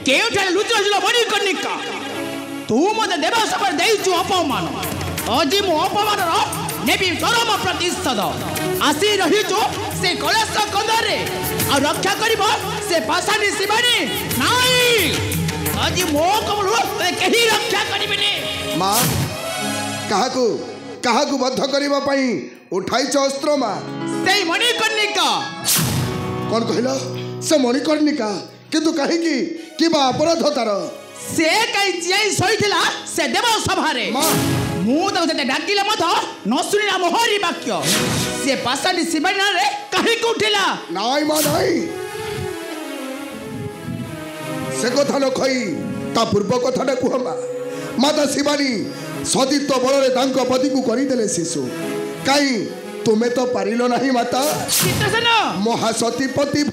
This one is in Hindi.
केउठारे लुचि रहिल मणिकर्णिका तू मते देव सभा देइछु अपमान अजी मो अपमान नेबी चरम प्रतिशोध आसी रहिछु से कलश कंदरे आ रक्षा करिबो से पासानी शिवानी नाही अजी मो कमल केही रक्षा करिबेनी मां काहाकू बद्ध करिबा पई उठाइछ अस्त्र मां से मणिकर्णिका कौन कहला से मणिकर्णिका किंतु कहीं की कि बा अपराध तार से कई जियाई सहिथिला से देव सभारे मु तो जते डाकिले मत न सुनिला मोहरी वाक्य से पासानी शिवानी रे कहीं को उठिला नाई मां नाई से कथा न कही ता पूर्व कथाटा कहमा माता शिवानी सतीत्व बल तांको पति को करदेले शिशु कहीं तुम्हें तो पारिल नहीं माता चित्रसेन महासतीपति